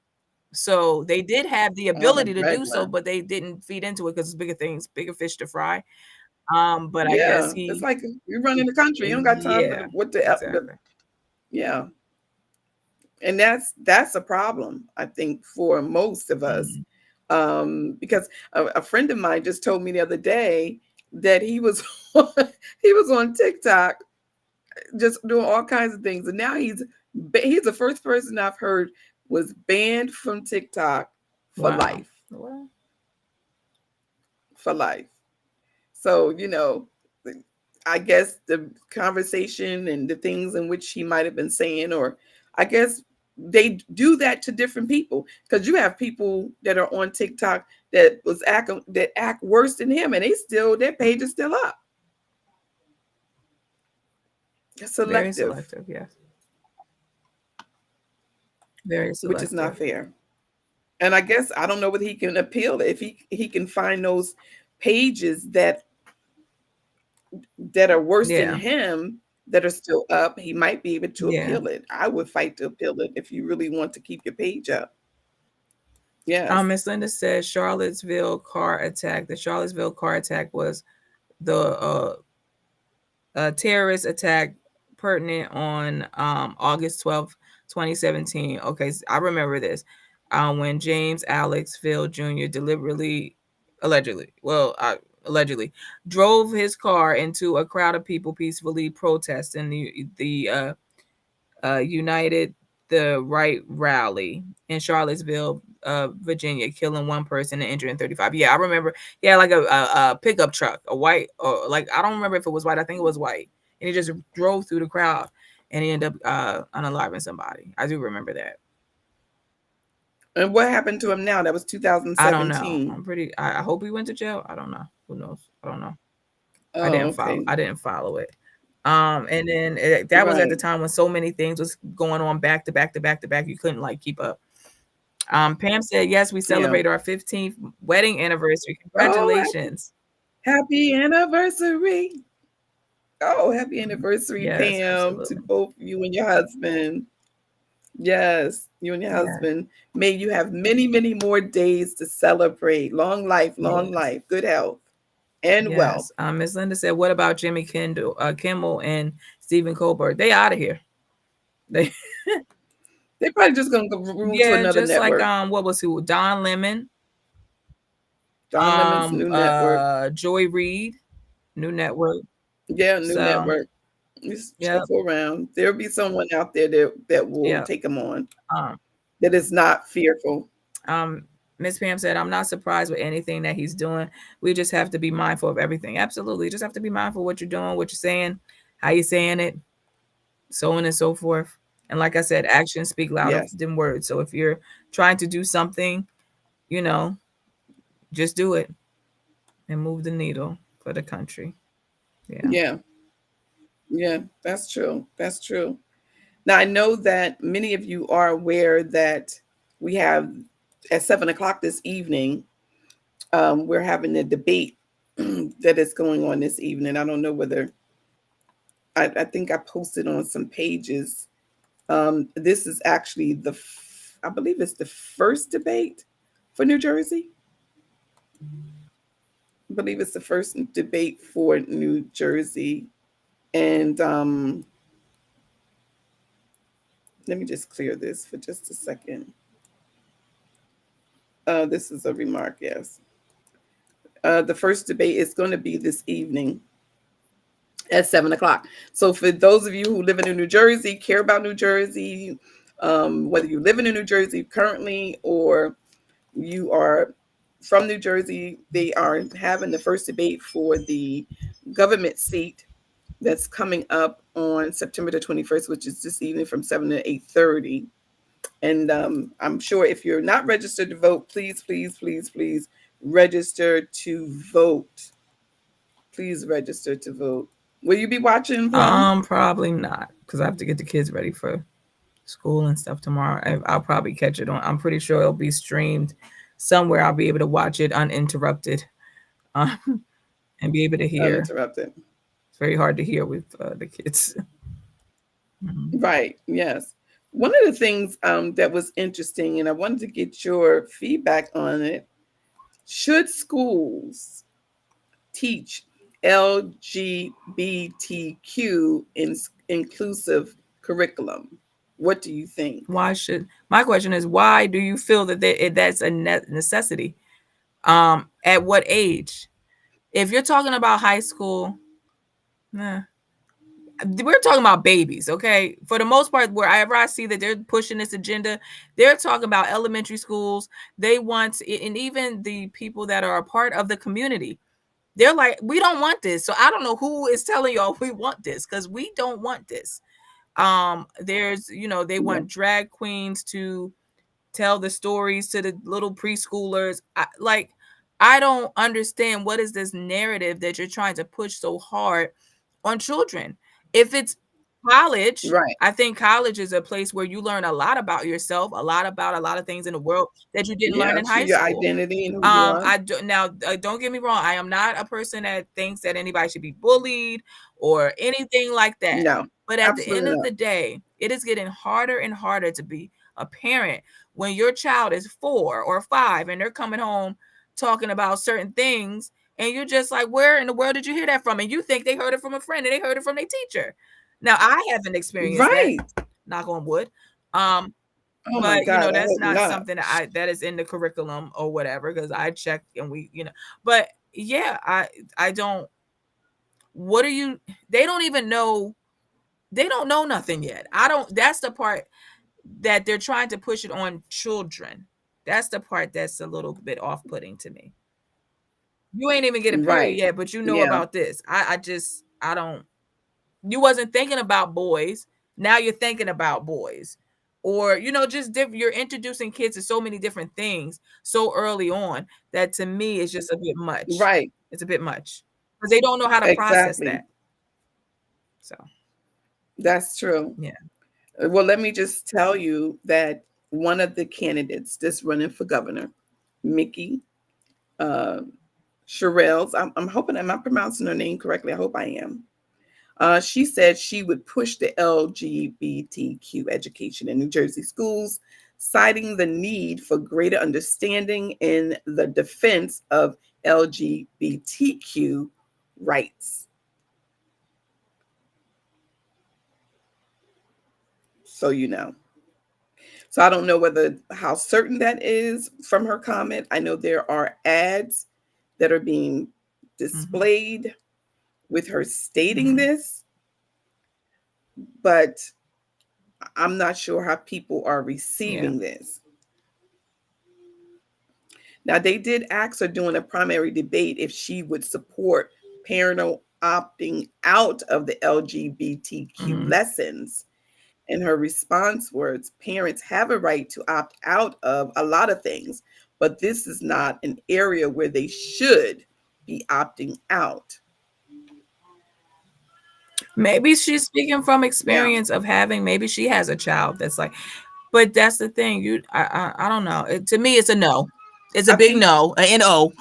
So they did have the ability to do so, but they didn't feed into it because it's bigger things, bigger fish to fry. But I guess it's like you're running the country. You don't got time for what the exactly. Yeah. And that's a problem, I think, for most of us. Because a friend of mine just told me the other day that he was on TikTok just doing all kinds of things. And now he's the first person I've heard was banned from TikTok for life. Wow. For life. So, I guess the conversation and the things in which he might have been saying, or I guess they do that to different people, because you have people that are on TikTok that act worse than him, and their page is still up. Very selective, yes. Very selective. Which is not fair. And I guess I don't know whether he can appeal if he can find those pages that are worse than him that are still up. He might be able to appeal it. I would fight to appeal it if you really want to keep your page up. Yeah. Miss Linda says Charlottesville car attack. The Charlottesville car attack was the terrorist attack pertinent on August 12th, 2017. Okay, so I remember this. When James Alex Field Jr. allegedly drove his car into a crowd of people peacefully protesting the United the Right rally in Charlottesville, Virginia, killing one person and injuring 35. Yeah, I remember. Yeah, like a pickup truck, a white, or like I don't remember if it was white. I think it was white, and he just drove through the crowd and he ended up unaliving somebody. I do remember that. And what happened to him now? That was 2017. I don't know. I hope he went to jail. I don't know. Who knows? I don't know. I didn't follow it. And then that was at the time when so many things was going on back to back to back to back. You couldn't like keep up. Pam said, yes, we celebrate our 15th wedding anniversary. Congratulations. Happy anniversary. Oh, happy anniversary, yes, Pam, absolutely. To both you and your husband. Yes, you and your husband. May you have many, many more days to celebrate. Long life, good health, and wealth. Miss Linda said, what about Jimmy Kimmel and Stephen Colbert? They out of here. They're probably just gonna go move to another just network. Like what was who? Don Lemon. Don Lemon's new network. Joy Reid, new network. Yeah, new network. Just shuffle around. There'll be someone out there that will take them on. That is not fearful. Miss Pam said, I'm not surprised with anything that he's doing. We just have to be mindful of everything. Absolutely. You just have to be mindful of what you're doing, what you're saying, how you're saying it, so on and so forth. And like I said, actions speak louder than words. So if you're trying to do something, just do it and move the needle for the country. Yeah, that's true. That's true. Now, I know that many of you are aware that we have at 7:00 this evening, we're having a debate that is going on this evening. I don't know whether I think I posted on some pages. This is actually I believe it's the first debate for New Jersey. I believe it's the first debate for New Jersey. And let me just clear this for just a second. This is a remark, yes. The first debate is going to be this evening at 7:00. So for those of you who live in New Jersey, care about New Jersey, whether you live in New Jersey currently or you are from New Jersey, they are having the first debate for the government seat that's coming up on September the 21st, which is this evening from 7 to 8:30. And I'm sure if you're not registered to vote, please, please, please, please register to vote. Please register to vote. Will you be watching? Probably not, because I have to get the kids ready for school and stuff tomorrow. I'll probably catch it on. I'm pretty sure it'll be streamed somewhere. I'll be able to watch it uninterrupted, and be able to hear. Uninterrupted. It's very hard to hear with the kids. Right. Yes. One of the things that was interesting, and I wanted to get your feedback on it. Should schools teach LGBTQ inclusive curriculum? What do you think? My question is, why do you feel that that's a necessity? At what age? If you're talking about high school, we're talking about babies, okay? For the most part, wherever I see that they're pushing this agenda, they're talking about elementary schools. They want, and even the people that are a part of the community, they're like, we don't want this. So I don't know who is telling y'all we want this, because we don't want this. There's, they want drag queens to tell the stories to the little preschoolers. I don't understand what is this narrative that you're trying to push so hard on children. If it's college, Right. I think college is a place where you learn a lot about yourself, a lot about a lot of things in the world that you didn't learn Yeah, in to high your school. identity and who you are. Don't get me wrong. I am not a person that thinks that anybody should be bullied or anything like that. No, But at the end absolutely of not. the day, it is getting harder and harder to be a parent when your child is 4 or 5 and they're coming home talking about certain things, and you're just like, where in the world did you hear that from? And you think they heard it from a friend and they heard it from their teacher. Now, I haven't experienced Right. that, knock on wood. Oh my But God, I that's hope not not. something that is in the curriculum or whatever, because I check and but yeah, I don't. What are you? They don't even know. They don't know nothing yet. I don't. That's the part that they're trying to push it on children. That's the part that's a little bit off-putting to me. You ain't even getting period Right. yet, but you know Yeah. about this. I don't. You wasn't thinking about boys. Now you're thinking about boys. Or, just different. You're introducing kids to so many different things so early on that to me is just a bit much. Right. It's a bit much because they don't know how to process Exactly. that. So, That's true. yeah. Well, let me just tell you that one of the candidates that's running for governor, Mickey Sherrills, I'm hoping I'm not pronouncing her name correctly. I hope I am. She said she would push the LGBTQ education in New Jersey schools, citing the need for greater understanding in the defense of LGBTQ rights. So So I don't know how certain that is from her comment. I know there are ads that are being displayed with her stating this, but I'm not sure how people are receiving this. Now, they did ask her during a primary debate if she would support parental opting out of the LGBTQ lessons. And her response was, parents have a right to opt out of a lot of things, but this is not an area where they should be opting out. Maybe she's speaking from experience of maybe she has a child that's like, but that's the thing. I don't know. To me, it's a no. It's a big no, an N-O.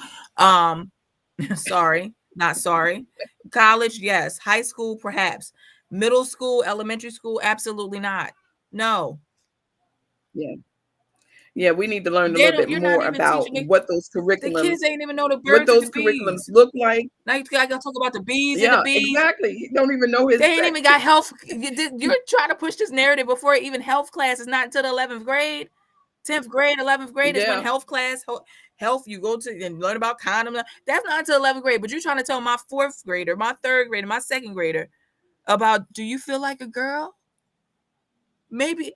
Sorry, not sorry. College, yes. High school, perhaps. Middle school, elementary school, absolutely not. No. Yeah, we need to learn a little bit more about what those curriculums. The kids ain't even know the birds what those and the curriculums bees. look like. Now you gotta talk about the bees Yeah, and the bees. exactly. You don't even know his. They ain't even got health. You're trying to push this narrative before even health class is not until the 11th grade. 10th grade, 11th grade is when health class, health, you go to and learn about condom. That's not until 11th grade. But you're trying to tell my 4th grader, my 3rd grader, my 2nd grader about, do you feel like a girl? Maybe,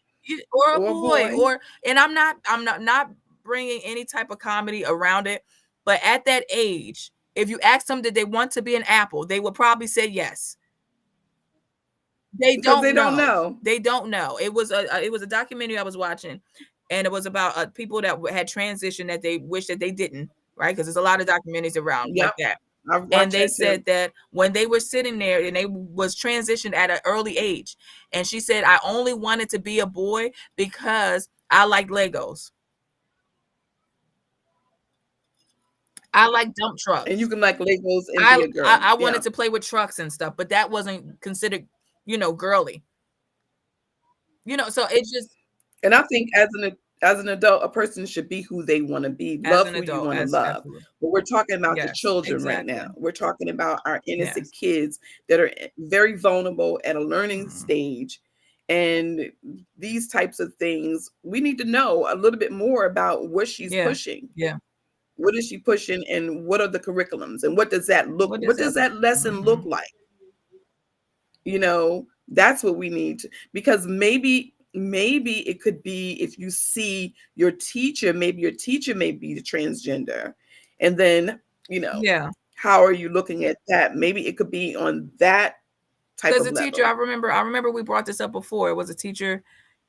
or a boy. And I'm not bringing any type of comedy around it. But at that age, if you ask them, did they want to be an apple? They would probably say yes. They don't know. They don't know. It was a documentary I was watching, and it was about people that had transitioned that they wish that they didn't, right? Because there's a lot of documentaries around like that. And they said that when they were sitting there and they was transitioned at an early age, and she said, I only wanted to be a boy because I like Legos. I like dump trucks. And you can like Legos and be a girl. I wanted to play with trucks and stuff, but that wasn't considered, girly. So it's just. And I think as an adult, a person should be who they want to be, love who you want to love. Absolutely. But we're talking about the children right now. We're talking about our innocent kids that are very vulnerable at a learning stage. And these types of things, we need to know a little bit more about what she's pushing. Yeah. What is she pushing, and what are the curriculums, and what does that look? What does that lesson look like? That's what we need to, because maybe it could be if you see your teacher, maybe your teacher may be the transgender, and then how are you looking at that? Maybe it could be on that type Because of the teacher, level. I remember we brought this up before. It was a teacher,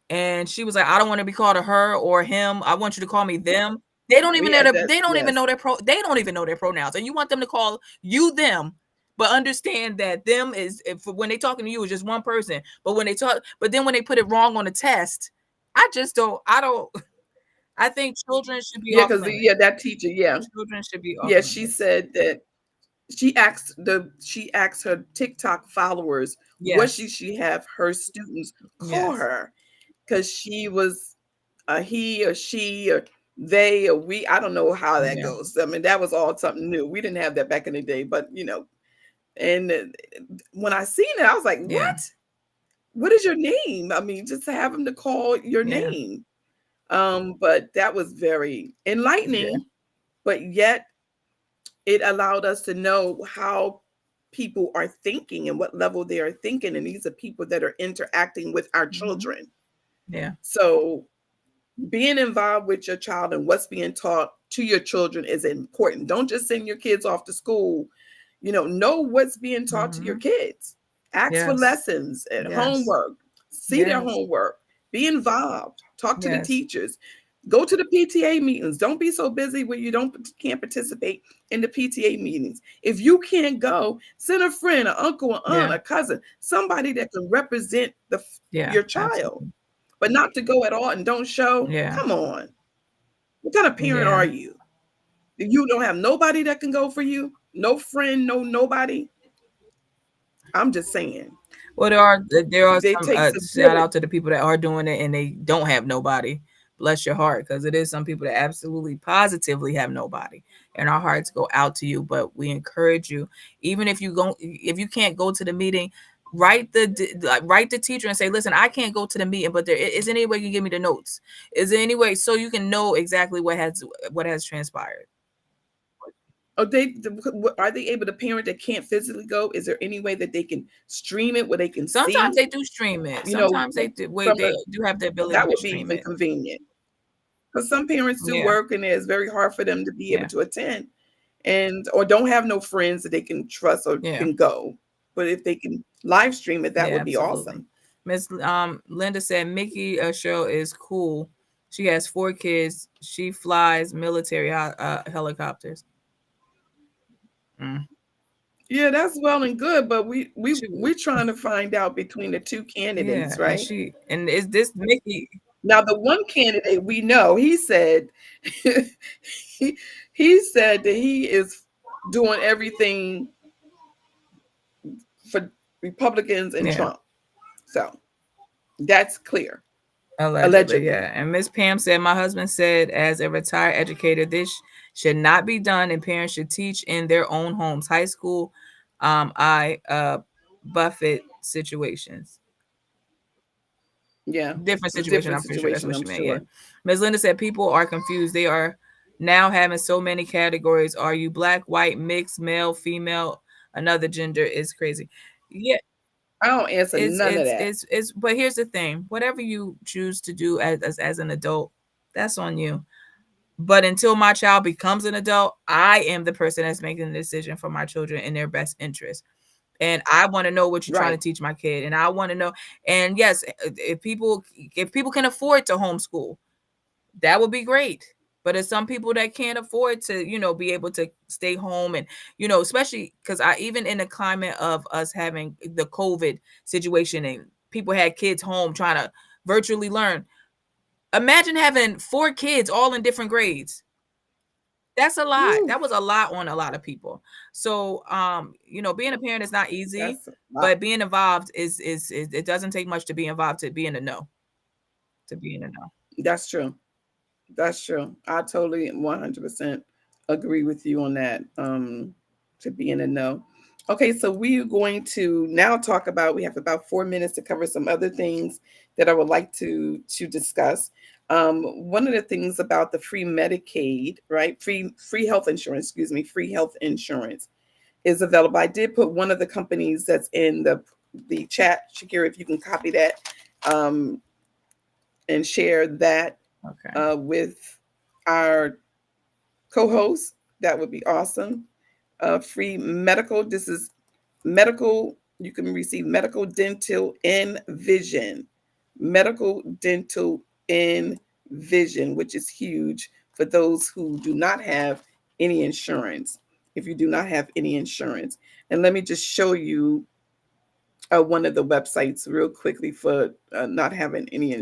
and she was like, "I don't want to be called a her or him. I want you to call me them." They don't even know Yeah, their, they don't even yes. know they don't even know their pronouns, and you want them to call you them, but understand that them is, if when they talking to you, is just one person. But when they talk, but then when they put it wrong on the test, I just don't. I don't. I think children should be Yeah, off because limits. that teacher, yeah. Children should be off Yeah, she limits. said that she asked her TikTok followers what Yes. she have her students call Yes. her, because she was a he or she or they or we. I don't know how that Yeah. goes. I mean, that was all something new. We didn't have that back in the day, but and when I seen it, I was like, Yeah. what? What is your name? I mean, just to have them to call your Yeah. name. But that was very enlightening, Yeah. but yet it allowed us to know how people are thinking and what level they are thinking. And these are people that are interacting with our children. Yeah. So being involved with your child and what's being taught to your children is important. Don't just send your kids off to school. Know what's being taught to your kids. Ask for Yes. lessons and Yes. homework. See their Yes. homework. Be involved. Talk to the Yes. teachers. Go to the PTA meetings. Don't be so busy where you can't participate in the PTA meetings. If you can't go, send a friend, an uncle, an aunt, Yeah. a cousin, somebody that can represent Yeah. your child. Absolutely. But not to go at all and don't show. Yeah. Come on. What kind of parent Yeah. are you? If you don't have nobody that can go for you, no friend, nobody. I'm just saying. Well, there are It some takes a shout village. out to the people that are doing it and they don't have nobody. Bless your heart, because it is some people that absolutely positively have nobody, and our hearts go out to you. But we encourage you, even if you can't go to the meeting, write the teacher and say, listen, I can't go to the meeting, but is there any way you can give me the notes? Is there any way so you can know exactly what has transpired? Are they able to parent that can't physically go? Is there any way that they can stream it where they can Sometimes see? they do stream it. Sometimes they do. Wait, they do have the ability that to would be stream even it. convenient. Because some parents do Yeah. work and it's very hard for them to be able Yeah. to attend or don't have no friends that they can trust or Yeah. can go. But if they can live stream it, that Yeah, would be absolutely. awesome. Miss Linda said Mickey show is cool. She has 4 kids. She flies military helicopters. Yeah, that's well and good, but we're trying to find out between the two candidates, Yeah, right? and is this Mickey? Now, the one candidate we know, he said he said that he is doing everything for Republicans and Yeah. Trump. So that's clear. Allegedly, yeah. And Miss Pam said, my husband said, as a retired educator, this should not be done, and parents should teach in their own homes, high school, Buffett situations. Yeah. Different situation, I'm pretty sure that's what she meant. Yeah. Sure. Ms. Linda said people are confused. They are now having so many categories. Are you black, white, mixed, male, female, another gender? Is crazy. Yeah. I don't answer none of that. It's but here's the thing. Whatever you choose to do as an adult, that's on you. But until my child becomes an adult, I am the person that's making the decision for my children in their best interest. And I want to know what you're trying to teach my kid. And I want to know. And yes, if people can afford to homeschool, that would be great. But there's some people that can't afford to, be able to stay home and, especially because even in the climate of us having the COVID situation and people had kids home trying to virtually learn. Imagine having 4 kids all in different grades. That's a lot. Woo. That was a lot on a lot of people. So, being a parent is not easy, but being involved is it doesn't take much to be involved to be in the know. That's true. That's true. I totally 100% agree with you on that. To be in the know. Okay, so we're going to now talk about. We have about 4 minutes to cover some other things that I would like to discuss. One of the things about the free Medicaid, right? Free health insurance. Excuse me, free health insurance is available. I did put one of the companies that's in the chat, Shakira, if you can copy that and share that with our co-host, that would be awesome. Free medical. This is medical You can receive medical, dental, and vision. Medical, dental, and vision, which is huge for those who do not have any insurance. If you do not have any insurance. And let me just show you one of the websites real quickly for not having any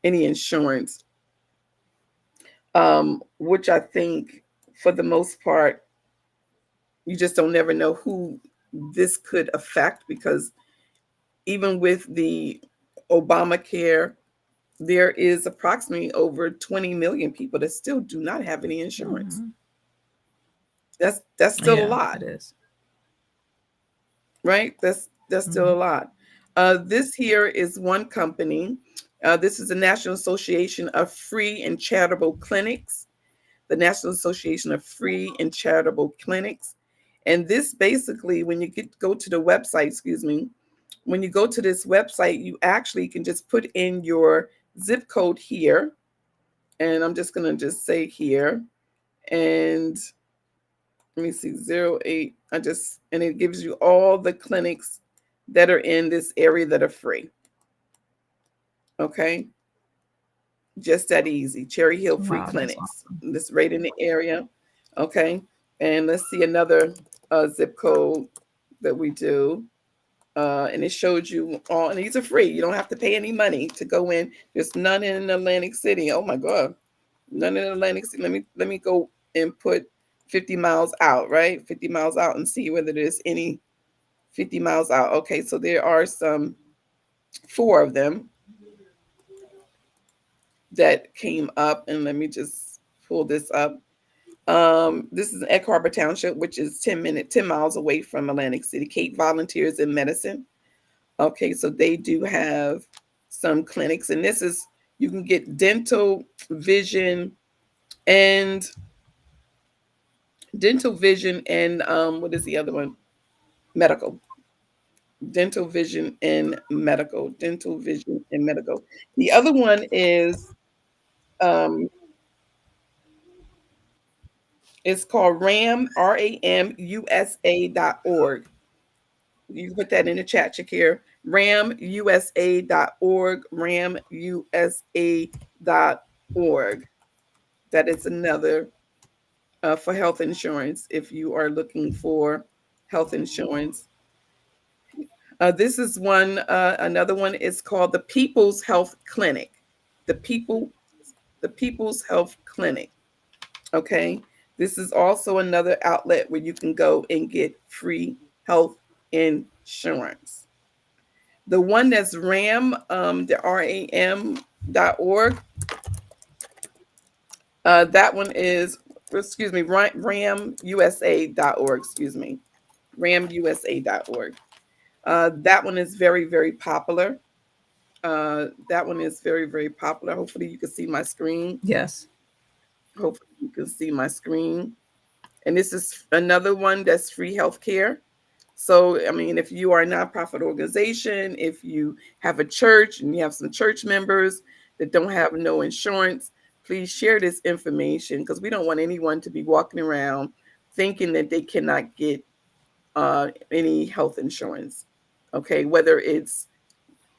any insurance, which I think for the most part you just don't never know who this could affect, because even with the Obamacare, there is approximately over 20 million people that still do not have any insurance. That's still a lot. It is. Right? That's still a lot. This here is one company. This is the National Association of Free and Charitable Clinics. The National Association of Free and Charitable Clinics. And this basically, when you go to the website, when you go to this website, you actually can just put in your zip code here. And I'm just going to just say here. And let me see, 08. And it gives you all the clinics that are in this area that are free. Okay. Just that easy. Cherry Hill Free Clinics. Awesome. This right in the area. Okay. And let's see another zip code that we do. And it shows you all, and these are free. You don't have to pay any money to go in. There's none in Atlantic City. Oh my God. None in Atlantic City. Let me go and put 50 miles out, right? 50 miles out and see whether there's any 50 miles out. Okay, so there are 4 of them that came up, and let me just pull this up. This is Egg Harbor Township, which is 10 miles away from Atlantic City. Cape Volunteers in Medicine. Okay, so they do have some clinics, and this is, you can get dental, vision, and what is the other one? Medical. Dental, vision, and medical. Dental, vision, and medical. The other one is it's called RAM, ramusa.org. You can put that in the chat, Shakir. ramusa.org, ramusa.org. That is another for health insurance if you are looking for health insurance. This is one, another one is called the People's Health Clinic. The People's Health Clinic. Okay. This is also another outlet where you can go and get free health insurance. The one that's RAM, the RAM.org. That one is, ramusa.org, ramusa.org. That one is very, very popular. Hopefully you can see my screen. Yes. Hopefully you can see my screen. And this is another one that's free healthcare. So, I mean, if you are a nonprofit organization, if you have a church and you have some church members that don't have no insurance, please share this information, because we don't want anyone to be walking around thinking that they cannot get any health insurance. Okay, whether it's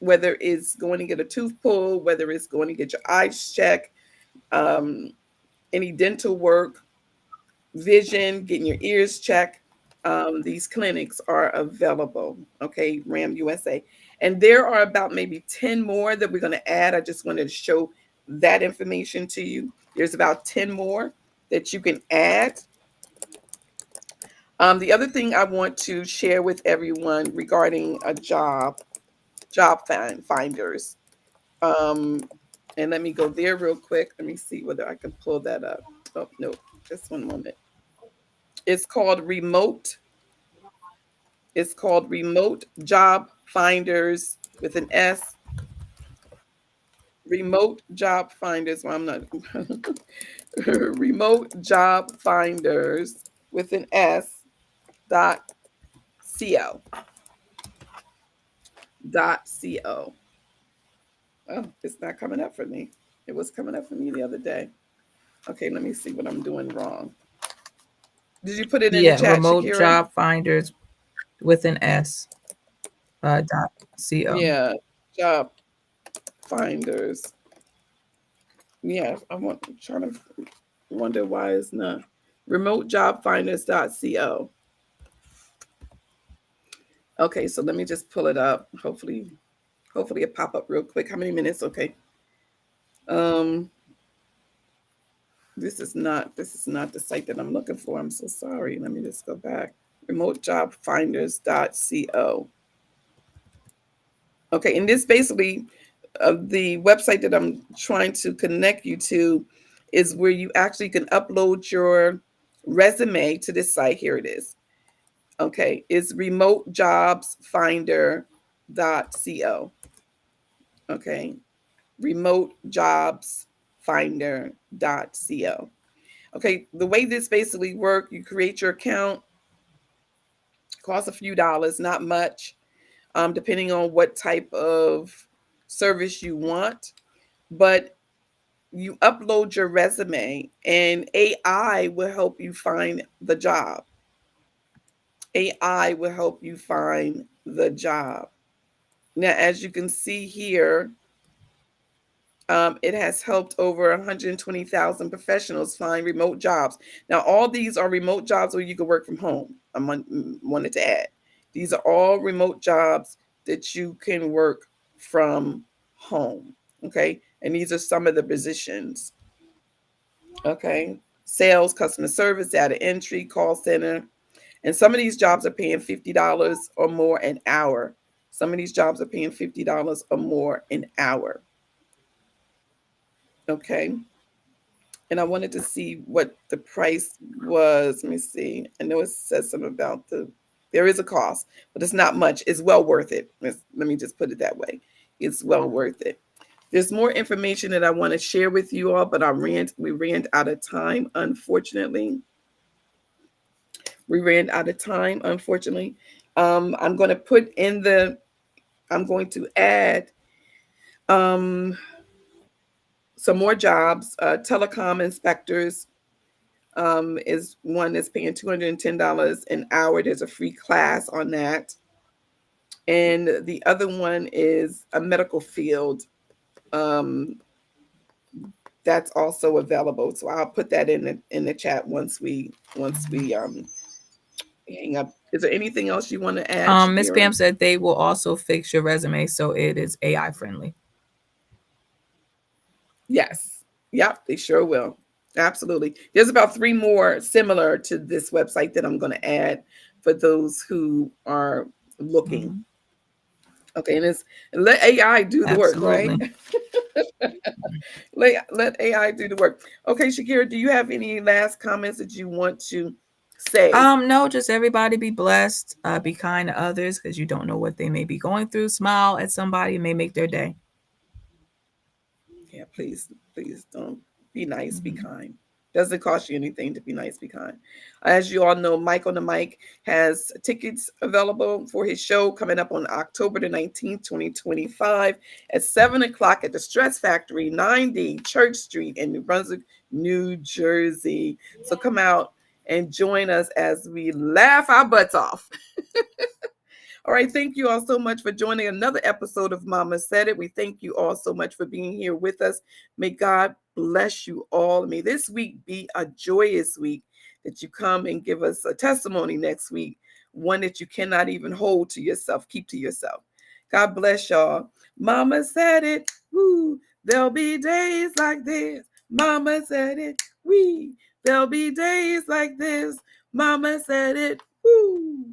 going to get a tooth pulled, whether it's going to get your eyes checked, any dental work, vision, getting your ears checked, these clinics are available. Okay, RAM USA. And there are about maybe 10 more that we're going to add. I just wanted to show that information to you. There's about 10 more that you can add. The other thing I want to share with everyone regarding a job finders. And let me go there real quick. Let me see whether I can pull that up. Oh, no, just one moment. It's called Remote Job Finders with an S. Remote Job Finders. Well, I'm not. Remote Job Finders with an S. .co. Oh, it's not coming up for me. It was coming up for me the other day. Okay, let me see what I'm doing wrong. Did you put it in the chat, Remote Shakira? Job Finders. with an S. .co. Yeah, job finders. Yeah, I'm trying to wonder why it's not remotejobfinders.co. Okay, so let me just pull it up. Hopefully it pop up real quick. How many minutes? Okay. This is not the site that I'm looking for. I'm so sorry. Let me just go back. remotejobfinders.co. Okay, and this basically the website that I'm trying to connect you to is where you actually can upload your resume to this site. Here it is. Okay, it's remotejobsfinder.co. Okay, remotejobsfinder.co. Okay, the way this basically works, you create your account, costs a few dollars, not much, depending on what type of service you want. But you upload your resume and AI will help you find the job. AI will help you find the job. Now, as you can see here, it has helped over 120,000 professionals find remote jobs. Now, all these are remote jobs where you can work from home. I wanted to add. These are all remote jobs that you can work from home. Okay. And these are some of the positions. Okay. Sales, customer service, data entry, call center. And some of these jobs are paying $50 or more an hour. Some of these jobs are paying $50 or more an hour. Okay. And I wanted to see what the price was. Let me see. I know it says something about there is a cost, but it's not much. It's well worth it. Let me just put it that way. It's well worth it. There's more information that I want to share with you all, but we ran out of time, unfortunately. I'm going to add some more jobs. Telecom inspectors is one that's paying $210 an hour. There's a free class on that. And the other one is a medical field. That's also available. So I'll put that in the chat once we hang up. Is there anything else you want to add? Miss Pam said they will also fix your resume so it is AI friendly. Yes. Yep, they sure will. Absolutely. There's about 3 more similar to this website that I'm going to add for those who are looking. Mm-hmm. Okay, and let AI do the work, right? let AI do the work. Okay, Shakira, do you have any last comments that you want to say? No, just everybody be blessed. Be kind to others because you don't know what they may be going through. Smile at somebody, it may make their day. Yeah, please don't. Be nice, be kind. Doesn't cost you anything to be nice, be kind. As you all know, Mike on the Mic has tickets available for his show coming up on October the 19th, 2025 at 7 o'clock at the Stress Factory, 90 Church Street in New Brunswick, New Jersey. So come out and join us as we laugh our butts off. All right. Thank you all so much for joining another episode of Momma Said It. We thank you all so much for being here with us. May God bless you all. May this week be a joyous week, that you come and give us a testimony next week, one that you cannot even hold to yourself, keep to yourself. God bless y'all. Momma said it. Woo. There'll be days like this. Momma said it. There'll be days like this. Momma said it. Woo.